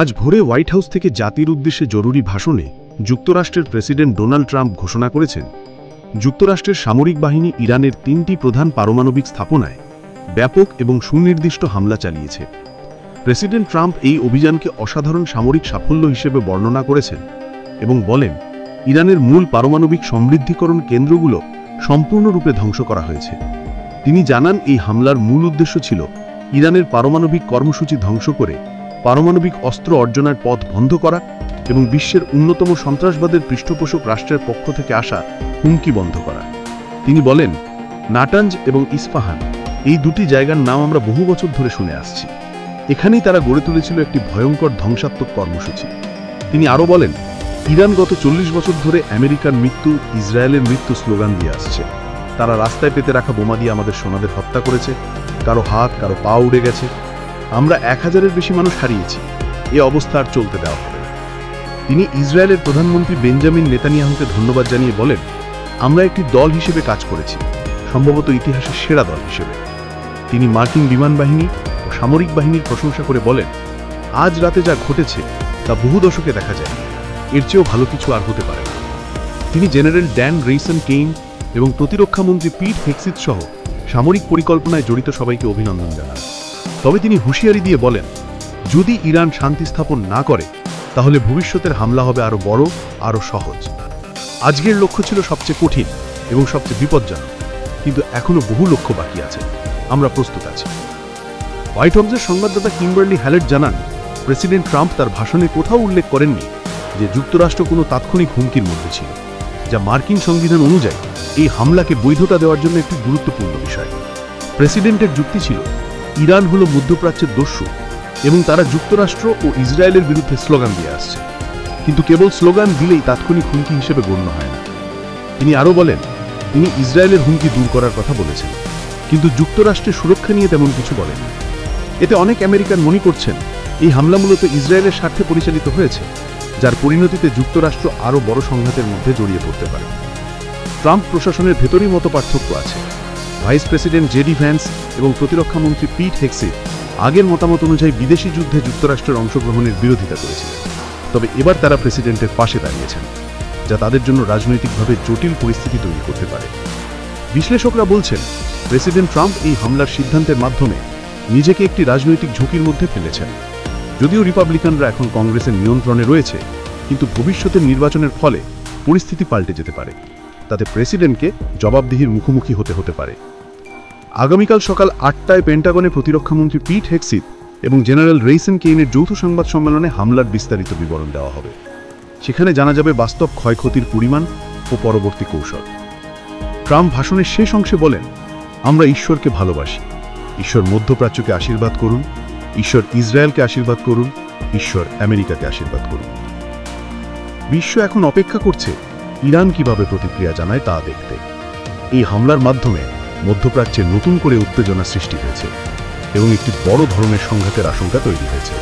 আজ ভোরে white house থেকে জাতির উদ্দেশ্যে জরুরি ভাষণে যুক্তরাষ্ট্রের প্রেসিডেন্ট ডোনাল্ড ট্রাম্প ঘোষণা করেছেন, যুক্তরাষ্ট্রের সামরিক বাহিনী ইরানের ৩টি প্রধান পারমাণবিক স্থাপনায় ব্যাপক এবং সুনির্দিষ্ট হামলা চালিয়েছে। প্রেসিডেন্ট ট্রাম্প এই অভিযানকে অসাধারণ সামরিক সাফল্য হিসেবে বর্ণনা করেছেন এবং বলেন, ইরানের মূল পারমাণবিক সমৃদ্ধিকরণ কেন্দ্রগুলো সম্পূর্ণরূপে ধ্বংস করা হয়েছে। তিনি জানান, এই হামলার মূল উদ্দেশ্য ছিল ইরানের পারমাণবিক কর্মসূচি ধ্বংস করে পারমাণবিক অস্ত্র অর্জনের পথ বন্ধ করা এবং বিশ্বের অন্যতম সন্ত্রাসবাদের পৃষ্ঠপোষক রাষ্ট্রের পক্ষ থেকে আসা হুমকি বন্ধ করা। তিনি বলেন, নাটাঞ্জ এবং ইস্পাহান এই দুটি জায়গার নাম আমরা বহু বছর ধরে শুনে আসছি। এখানেই তারা গড়ে তুলেছিল একটি ভয়ঙ্কর ধ্বংসাত্মক কর্মসূচি। তিনি আরও বলেন, ইরান গত ৪০ বছর ধরে আমেরিকার মৃত্যু, ইসরায়েলের মৃত্যু স্লোগান দিয়ে আসছে। তারা রাস্তায় পেতে রাখা বোমা দিয়ে আমাদের সোনাদের হত্যা করেছে, কারো হাত কারো পা উড়ে গেছে। আমরা ১,০০০-এর বেশি মানুষ হারিয়েছি। এ অবস্থা আর চলতে দেওয়া হবে না। তিনি ইসরায়েলের প্রধানমন্ত্রী বেঞ্জামিন নেতানিয়াহুকে ধন্যবাদ জানিয়ে বলেন, আমরা একটি দল হিসেবে কাজ করেছি, সম্ভবত ইতিহাসের সেরা দল হিসেবে। তিনি মার্কিন বিমান বাহিনী ও সামরিক বাহিনীর প্রশংসা করে বলেন, আজ রাতে যা ঘটেছে তা বহু দশকে দেখা যায়, এর চেয়েও ভালো কিছু আর হতে পারে না। তিনি জেনারেল ড্যান রেইসন কেইন এবং প্রতিরক্ষামন্ত্রী পিট হেক্সিথ সহ সামরিক পরিকল্পনায় জড়িত সবাইকে অভিনন্দন জানান। তবে তিনি হুঁশিয়ারি দিয়ে বলেন, যদি ইরান শান্তি স্থাপন না করে তাহলে ভবিষ্যতের হামলা হবে আরও বড়, আরও সহজ। আজকের লক্ষ্য ছিল সবচেয়ে কঠিন এবং সবচেয়ে বিপজ্জনক, কিন্তু এখনও বহু লক্ষ্য বাকি আছে। আমরা প্রস্তুত আছি। হোয়াইট হাউসের সংবাদদাতা কিম্বারলি হ্যালেট জানান, প্রেসিডেন্ট ট্রাম্প তার ভাষণে কোথাও উল্লেখ করেননি যে যুক্তরাষ্ট্র কোনো তাৎক্ষণিক হুমকির মধ্যে ছিল, যা মার্কিন সংবিধান অনুযায়ী এই হামলাকে বৈধতা দেওয়ার জন্য একটি গুরুত্বপূর্ণ বিষয়। প্রেসিডেন্টের যুক্তি ছিল, ইরান হল মধ্যপ্রাচ্যের দস্যু এবং তারা যুক্তরাষ্ট্র ও ইসরায়েলের বিরুদ্ধে স্লোগান দিয়ে আসছে, কিন্তু কেবল স্লোগান দিলেই তাৎক্ষণিক হুমকি হিসেবে গণ্য হয় না। তিনি আরও বলেন, তিনি ইসরায়েলের হুমকি দূর করার কথা বলেছেন, কিন্তু যুক্তরাষ্ট্রের সুরক্ষা নিয়ে তেমন কিছু বলেননি। এতে অনেক আমেরিকান মনে করছেন এই হামলা মূলত ইসরায়েলের স্বার্থে পরিচালিত হয়েছে, যার পরিণতিতে যুক্তরাষ্ট্র আরও বড় সংঘাতের মধ্যে জড়িয়ে পড়তে পারে। ট্রাম্প প্রশাসনের ভেতরেই মত পার্থক্য আছে। ভাইস প্রেসিডেন্ট জেডি ভ্যান্স এবং প্রতিরক্ষামন্ত্রী পিট হেক্সিথ আগের মতামত অনুযায়ী বিদেশি যুদ্ধে যুক্তরাষ্ট্রের অংশগ্রহণের বিরোধিতা করেছিলেন, তবে এবার তারা প্রেসিডেন্টের পাশে দাঁড়িয়েছেন, যা তাদের জন্য রাজনৈতিকভাবে জটিল পরিস্থিতি তৈরি করতে পারে। বিশ্লেষকরা বলছেন, প্রেসিডেন্ট ট্রাম্প এই হামলার সিদ্ধান্তের মাধ্যমে নিজেকে একটি রাজনৈতিক ঝুঁকির মধ্যে ফেলেছেন। যদিও রিপাবলিকানরা এখন কংগ্রেসের নিয়ন্ত্রণে রয়েছে, কিন্তু ভবিষ্যতের নির্বাচনের ফলে পরিস্থিতি পাল্টে যেতে পারে। তাতে প্রেসিডেন্টকে জবাবদিহির মুখোমুখি হতে পারে। আগামীকাল সকাল ৮টায় পেন্টাগনে প্রতিরক্ষামন্ত্রী পিট হেক্সিথ এবং জেনারেল রেইসন কেইনের যৌথ সংবাদ সম্মেলনে হামলার বিস্তারিত বিবরণ দেওয়া হবে। সেখানে জানা যাবে বাস্তব ক্ষয়ক্ষতির পরিমাণ ও পরবর্তী কৌশল। ট্রাম্প ভাষণের শেষ অংশে বলেন, আমরা ঈশ্বরকে ভালোবাসি। ঈশ্বর মধ্যপ্রাচ্যকে আশীর্বাদ করুন, ঈশ্বর ইসরায়েলকে আশীর্বাদ করুন, ঈশ্বর আমেরিকাকে আশীর্বাদ করুন। বিশ্ব এখন অপেক্ষা করছে ইরান কিভাবে প্রতিক্রিয়া জানায় তা দেখতে। এই হামলার মাধ্যমে মধ্যপ্রাচ্যে নতুন করে উত্তেজনা সৃষ্টি হয়েছে এবং একটি বড় ধরনের সংঘাতের আশঙ্কা তৈরি হয়েছে।